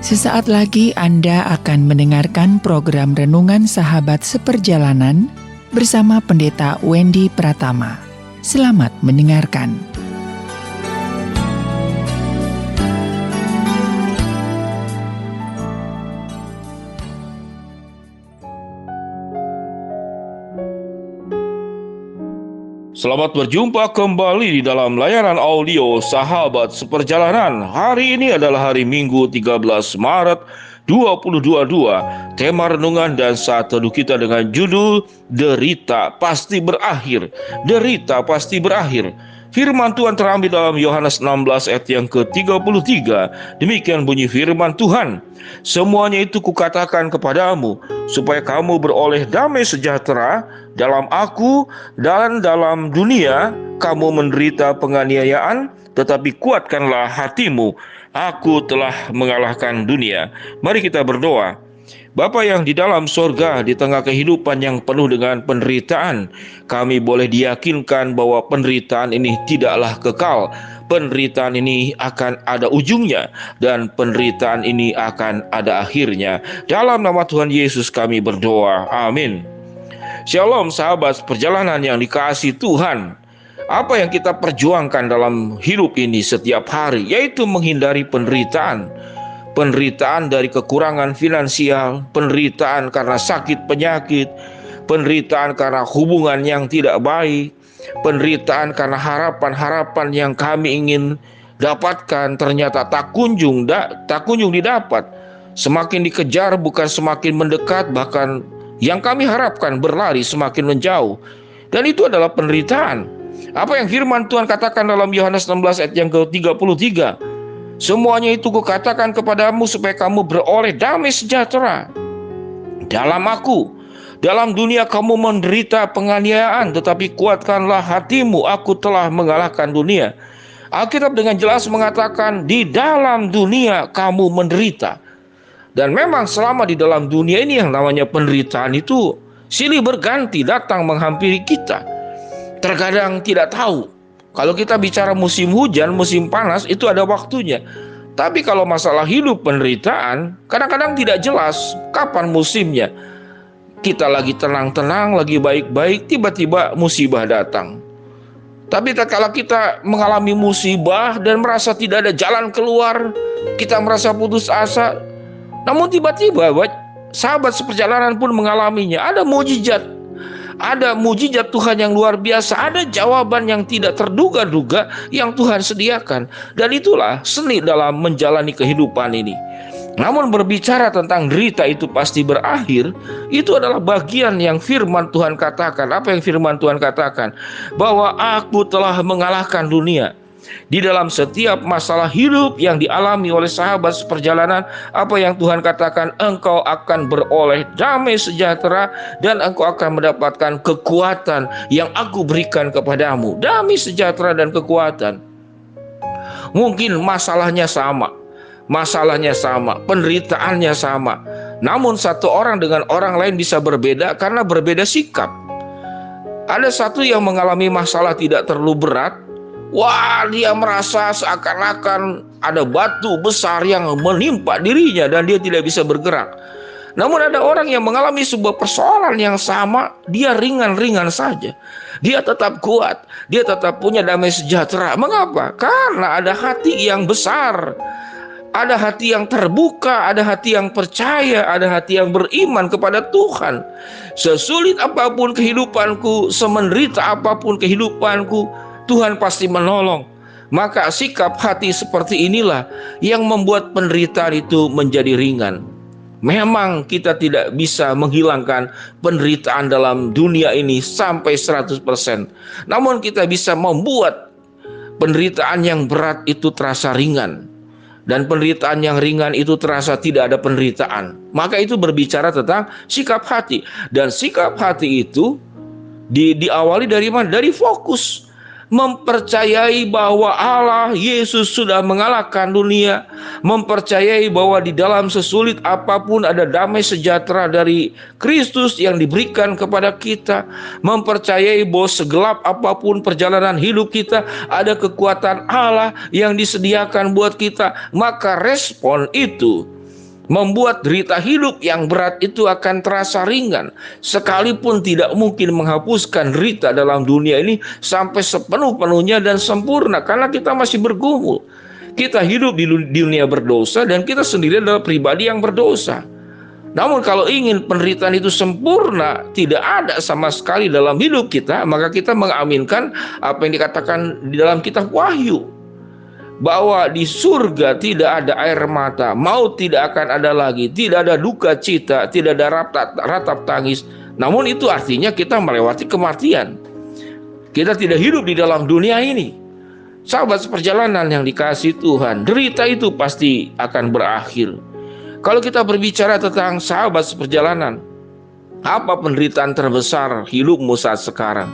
Sesaat lagi Anda akan mendengarkan program Renungan Sahabat Seperjalanan bersama Pendeta Wendy Pratama. Selamat mendengarkan. Selamat berjumpa kembali di dalam layanan audio Sahabat Seperjalanan. Hari ini adalah hari Minggu 13 Maret 2022. Tema renungan dan saat teduh kita dengan judul Derita Pasti Berakhir. Derita Pasti Berakhir. Firman Tuhan terambil dalam Yohanes 16 ayat yang ke-33. Demikian bunyi firman Tuhan. Semuanya itu kukatakan kepadamu, supaya kamu beroleh damai sejahtera dalam aku dan dalam dunia. Kamu menderita penganiayaan, tetapi kuatkanlah hatimu. Aku telah mengalahkan dunia. Mari kita berdoa. Bapa yang di dalam sorga, di tengah kehidupan yang penuh dengan penderitaan, kami boleh diyakinkan bahwa penderitaan ini tidaklah kekal. Penderitaan ini akan ada ujungnya, dan penderitaan ini akan ada akhirnya. Dalam nama Tuhan Yesus kami berdoa, amin. Shalom sahabat perjalanan yang dikasihi Tuhan. Apa yang kita perjuangkan dalam hidup ini setiap hari, yaitu menghindari penderitaan. Penderitaan dari kekurangan finansial, penderitaan karena sakit penyakit, penderitaan karena hubungan yang tidak baik, penderitaan karena harapan-harapan yang kami ingin dapatkan ternyata tak kunjung didapat. Semakin dikejar bukan semakin mendekat, bahkan yang kami harapkan berlari semakin menjauh. Dan itu adalah penderitaan. Apa yang firman Tuhan katakan dalam Yohanes 16 ayat yang ke-33? Semuanya itu kukatakan kepadamu supaya kamu beroleh damai sejahtera dalam aku. Dalam dunia kamu menderita penganiayaan, tetapi kuatkanlah hatimu, aku telah mengalahkan dunia. Alkitab dengan jelas mengatakan di dalam dunia kamu menderita. Dan memang selama di dalam dunia ini yang namanya penderitaan itu silih berganti datang menghampiri kita. Terkadang tidak tahu. Kalau kita bicara musim hujan, musim panas itu ada waktunya. Tapi kalau masalah hidup penderitaan, kadang-kadang tidak jelas kapan musimnya. Kita lagi tenang-tenang, lagi baik-baik, tiba-tiba musibah datang. Tapi tatkala kita mengalami musibah dan merasa tidak ada jalan keluar, kita merasa putus asa. Namun tiba-tiba sahabat seperjalanan pun mengalaminya. Ada mujizat. Ada mujizat Tuhan yang luar biasa. Ada jawaban yang tidak terduga-duga yang Tuhan sediakan. Dan itulah seni dalam menjalani kehidupan ini. Namun berbicara tentang derita itu pasti berakhir, itu adalah bagian yang firman Tuhan katakan. Apa yang firman Tuhan katakan? Bahwa aku telah mengalahkan dunia. Di dalam setiap masalah hidup yang dialami oleh sahabat seperjalanan, apa yang Tuhan katakan? Engkau akan beroleh damai sejahtera dan engkau akan mendapatkan kekuatan yang aku berikan kepadamu. Damai sejahtera dan kekuatan. Mungkin masalahnya sama, penderitaannya sama. Namun satu orang dengan orang lain bisa berbeda karena berbeda sikap. Ada satu yang mengalami masalah tidak terlalu berat. Wah, dia merasa seakan-akan ada batu besar yang menimpa dirinya dan dia tidak bisa bergerak. Namun ada orang yang mengalami sebuah persoalan yang sama, dia ringan-ringan saja. Dia tetap kuat, dia tetap punya damai sejahtera. Mengapa? Karena ada hati yang besar. Ada hati yang terbuka, ada hati yang percaya, ada hati yang beriman kepada Tuhan. Sesulit apapun kehidupanku, semenderita apapun kehidupanku, Tuhan pasti menolong. Maka sikap hati seperti inilah yang membuat penderitaan itu menjadi ringan. Memang kita tidak bisa menghilangkan penderitaan dalam dunia ini sampai 100%. Namun kita bisa membuat penderitaan yang berat itu terasa ringan. Dan penderitaan yang ringan itu terasa tidak ada penderitaan. Maka itu berbicara tentang sikap hati. Dan sikap hati itu diawali dari mana? Dari fokus. Mempercayai bahwa Allah Yesus sudah mengalahkan dunia, mempercayai bahwa di dalam sesulit apapun ada damai sejahtera dari Kristus yang diberikan kepada kita, mempercayai bahwa segelap apapun perjalanan hidup kita ada kekuatan Allah yang disediakan buat kita. Maka respon itu membuat derita hidup yang berat itu akan terasa ringan, sekalipun tidak mungkin menghapuskan derita dalam dunia ini sampai sepenuh-penuhnya dan sempurna, karena kita masih bergumul. Kita hidup di dunia berdosa dan kita sendiri adalah pribadi yang berdosa. Namun kalau ingin penderitaan itu sempurna, tidak ada sama sekali dalam hidup kita, maka kita mengaminkan apa yang dikatakan di dalam kitab Wahyu, bahwa di surga tidak ada air mata, maut tidak akan ada lagi, tidak ada duka cita, tidak ada ratap tangis. Namun itu artinya kita melewati kematian. Kita tidak hidup di dalam dunia ini. Sahabat seperjalanan yang dikasihi Tuhan, derita itu pasti akan berakhir. Kalau kita berbicara tentang sahabat seperjalanan, apa penderitaan terbesar hidupmu saat sekarang?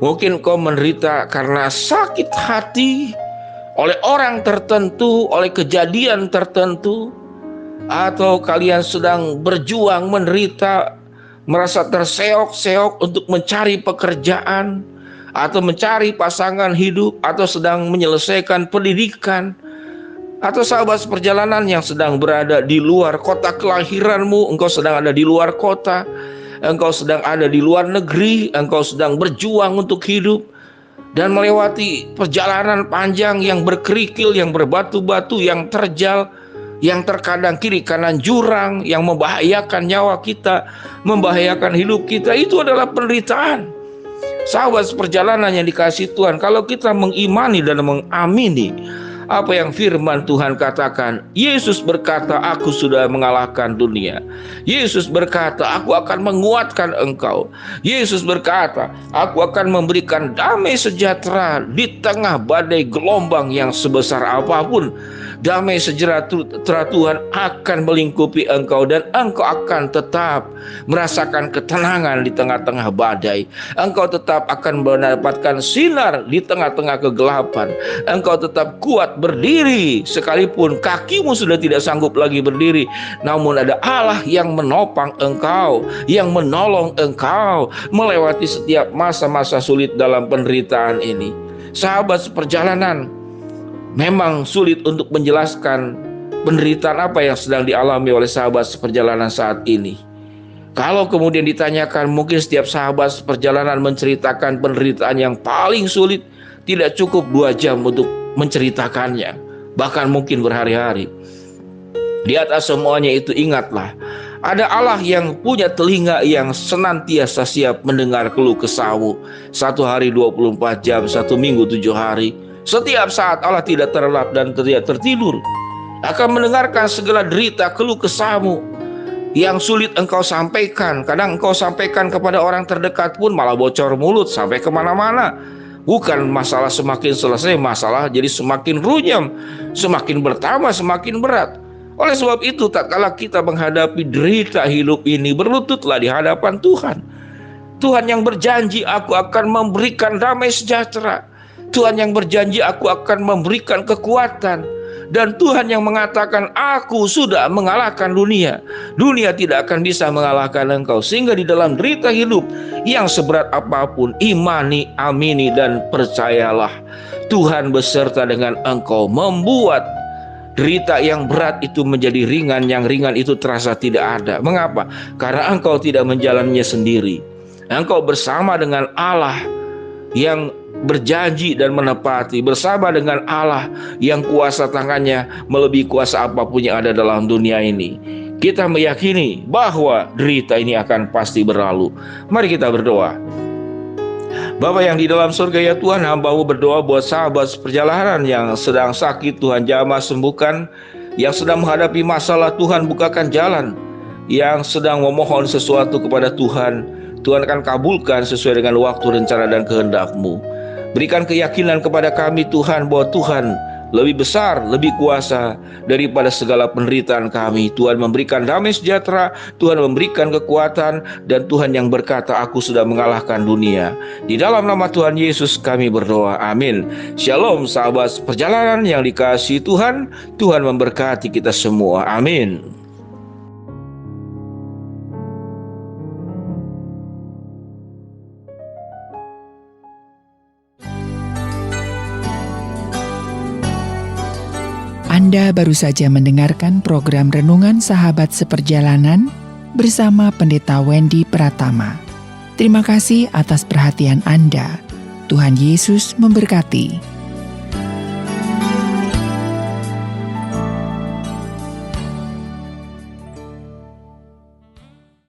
Mungkin kau menderita karena sakit hati oleh orang tertentu, oleh kejadian tertentu, atau kalian sedang berjuang menderita, merasa terseok-seok untuk mencari pekerjaan, atau mencari pasangan hidup, atau sedang menyelesaikan pendidikan, atau sahabat seperjalanan yang sedang berada di luar kota kelahiranmu, engkau sedang ada di luar kota, engkau sedang ada di luar negeri, engkau sedang berjuang untuk hidup dan melewati perjalanan panjang yang berkerikil, yang berbatu-batu, yang terjal, yang terkadang kiri kanan jurang, yang membahayakan nyawa kita, membahayakan hidup kita. Itu adalah penderitaan. Sahabat seperjalanan yang dikasihi Tuhan, kalau kita mengimani dan mengamini apa yang firman Tuhan katakan, Yesus berkata, aku sudah mengalahkan dunia. Yesus berkata, aku akan menguatkan engkau. Yesus berkata, aku akan memberikan damai sejahtera di tengah badai gelombang yang sebesar apapun. Damai sejahtera Tuhan akan melingkupi engkau dan engkau akan tetap merasakan ketenangan di tengah-tengah badai. Engkau tetap akan mendapatkan sinar di tengah-tengah kegelapan. Engkau tetap kuat berdiri sekalipun kakimu sudah tidak sanggup lagi berdiri. Namun ada Allah yang menopang engkau, yang menolong engkau melewati setiap masa-masa sulit dalam penderitaan ini. Sahabat seperjalanan, memang sulit untuk menjelaskan penderitaan apa yang sedang dialami oleh sahabat seperjalanan saat ini. Kalau kemudian ditanyakan, mungkin setiap sahabat seperjalanan menceritakan penderitaan yang paling sulit, tidak cukup 2 jam untuk menceritakannya, bahkan mungkin berhari-hari. Di atas semuanya itu ingatlah, ada Allah yang punya telinga yang senantiasa siap mendengar keluh kesahmu. 1 hari 24 jam, 1 minggu 7 hari. Setiap saat Allah tidak terlelap dan tidak tertidur, akan mendengarkan segala derita keluh kesahmu yang sulit engkau sampaikan. Kadang engkau sampaikan kepada orang terdekat pun malah bocor mulut sampai kemana-mana. Bukan masalah semakin selesai, masalah jadi semakin runyam, semakin bertambah, semakin berat. Oleh sebab itu, tak kala kita menghadapi derita hidup ini, berlututlah di hadapan Tuhan. Tuhan yang berjanji, aku akan memberikan damai sejahtera. Tuhan yang berjanji, aku akan memberikan kekuatan. Dan Tuhan yang mengatakan, aku sudah mengalahkan dunia. Dunia tidak akan bisa mengalahkan engkau. Sehingga di dalam derita hidup yang seberat apapun, imani, amini, dan percayalah, Tuhan beserta dengan engkau, membuat derita yang berat itu menjadi ringan, yang ringan itu terasa tidak ada. Mengapa? Karena engkau tidak menjalaninya sendiri. Engkau bersama dengan Allah yang berjanji dan menepati, bersama dengan Allah yang kuasa tangannya melebihi kuasa apapun yang ada dalam dunia ini. Kita meyakini bahwa derita ini akan pasti berlalu. Mari kita berdoa. Bapa yang di dalam surga, ya Tuhan, hamba-Mu berdoa buat sahabat seperjalanan yang sedang sakit, Tuhan jamah sembuhkan. Yang sedang menghadapi masalah, Tuhan bukakan jalan. Yang sedang memohon sesuatu kepada Tuhan, Tuhan akan kabulkan sesuai dengan waktu, rencana, dan kehendak-Mu. Berikan keyakinan kepada kami, Tuhan, bahwa Tuhan lebih besar, lebih kuasa daripada segala penderitaan kami. Tuhan memberikan damai sejahtera, Tuhan memberikan kekuatan, dan Tuhan yang berkata, aku sudah mengalahkan dunia. Di dalam nama Tuhan Yesus kami berdoa, amin. Shalom sahabat perjalanan yang dikasihi Tuhan, Tuhan memberkati kita semua, amin. Anda baru saja mendengarkan program Renungan Sahabat Seperjalanan bersama Pendeta Wendy Pratama. Terima kasih atas perhatian Anda. Tuhan Yesus memberkati.